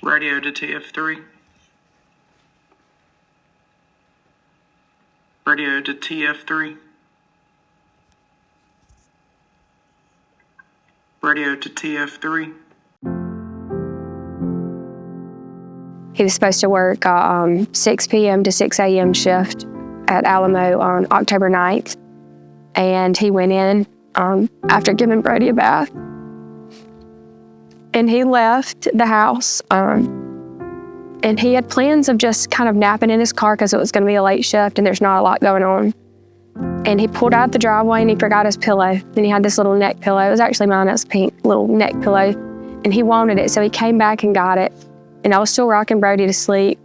Radio to TF3. Radio to TF3. Radio to TF3. He was supposed to work 6 p.m. to 6 a.m. shift at Alamo on October 9th. And he went in after giving Brodi a bath. And he left the house. And he had plans of just kind of napping in his car because it was going to be a late shift and there's not a lot going on. And he pulled out the driveway and he forgot his pillow. And he had this little neck pillow. It was actually mine. It was a pink little neck pillow. And he wanted it, so he came back and got it. And I was still rocking Brodi to sleep.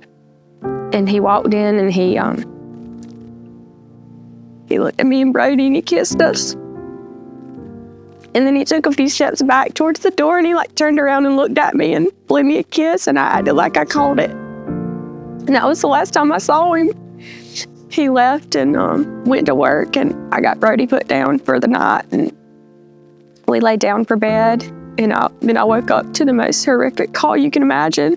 And he walked in and he looked at me and Brodi and he kissed us. And then he took a few steps back towards the door and he turned around and looked at me and blew me a kiss, and I acted like I called it. And that was the last time I saw him. He left and went to work, and I got Brodi put down for the night, and we laid down for bed. And then I woke up to the most horrific call you can imagine.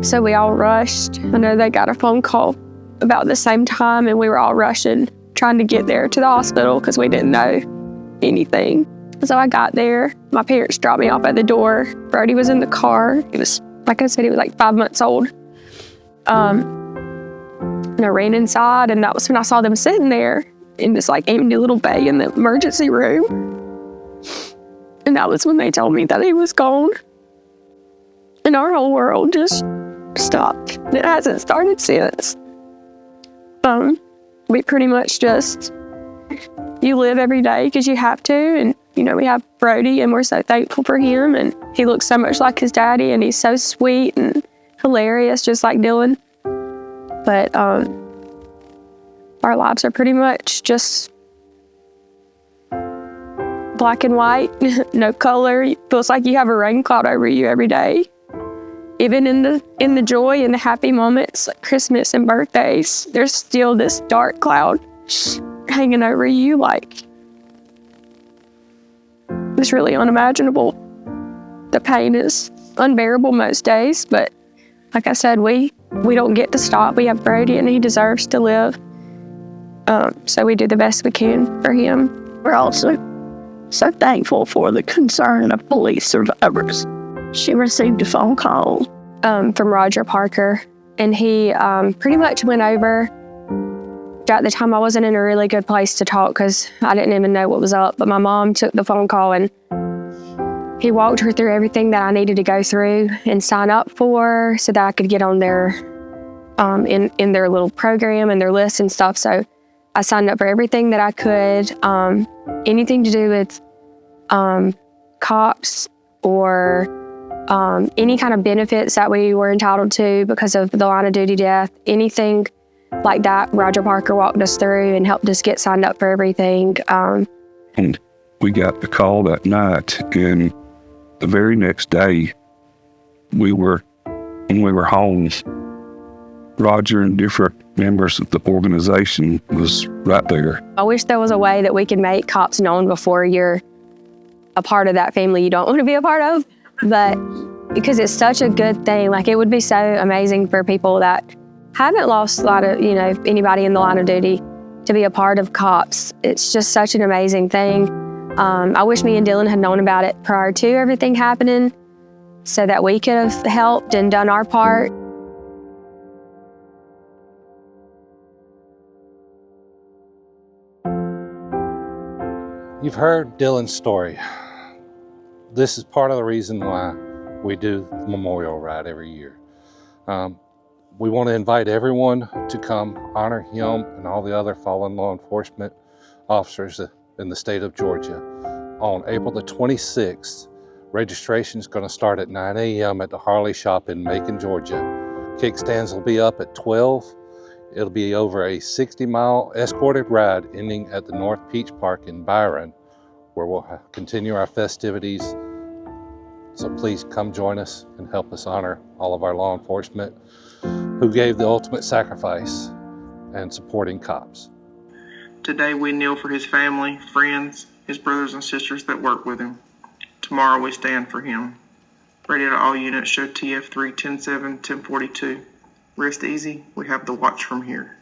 So we all rushed. I know they got a phone call about the same time, and we were all rushing, trying to get there to the hospital because we didn't know anything. So I got there. My parents dropped me off at the door. Brodi was in the car. He was, like I said, he was 5 months old. And I ran inside, and that was when I saw them sitting there in this empty little bay in the emergency room. And that was when they told me that he was gone. And our whole world just stopped. It hasn't started since. We pretty much just, you live every day because you have to. And, we have Brodi, and we're so thankful for him. And he looks so much like his daddy, and he's so sweet and hilarious, just like Dylan. But our lives are pretty much just black and white, no color. It feels like you have a rain cloud over you every day. Even in the joy and the happy moments, like Christmas and birthdays, there's still this dark cloud hanging over you. It's really unimaginable. The pain is unbearable most days, but like I said, we don't get to stop. We have Brodi, and he deserves to live. So we do the best we can for him. We're also so thankful for the concern of police survivors. She received a phone call from Roger Parker, and he pretty much went over. At the time, I wasn't in a really good place to talk because I didn't even know what was up, but my mom took the phone call, and he walked her through everything that I needed to go through and sign up for so that I could get on their, in their little program and their list and stuff. So I signed up for everything that I could, anything to do with C.O.P.S or any kind of benefits that we were entitled to because of the line of duty death, anything like that. Roger Parker walked us through and helped us get signed up for everything. And we got the call that night, and the very next day, when we were home, Roger and different members of the organization was right there. I wish there was a way that we could make C.O.P.S known before you're a part of that family you don't want to be a part of, but because it's such a good thing. It would be so amazing for people that haven't lost a lot of, anybody in the line of duty to be a part of C.O.P.S. It's just such an amazing thing. I wish me and Dylan had known about it prior to everything happening so that we could have helped and done our part. You've heard Dylan's story. This is part of the reason why we do the memorial ride every year. We want to invite everyone to come honor him and all the other fallen law enforcement officers in the state of Georgia. On April the 26th, registration is going to start at 9 a.m. at the Harley shop in Macon, Georgia. Kickstands will be up at 12. It'll be over a 60-mile escorted ride ending at the North Peach Park in Byron, where we'll continue our festivities. So please come join us and help us honor all of our law enforcement who gave the ultimate sacrifice and supporting C.O.P.S. Today we kneel for his family, friends, his brothers and sisters that work with him. Tomorrow we stand for him. Radio to all units, show TF3 10-7, 1042. Rest easy, we have the watch from here.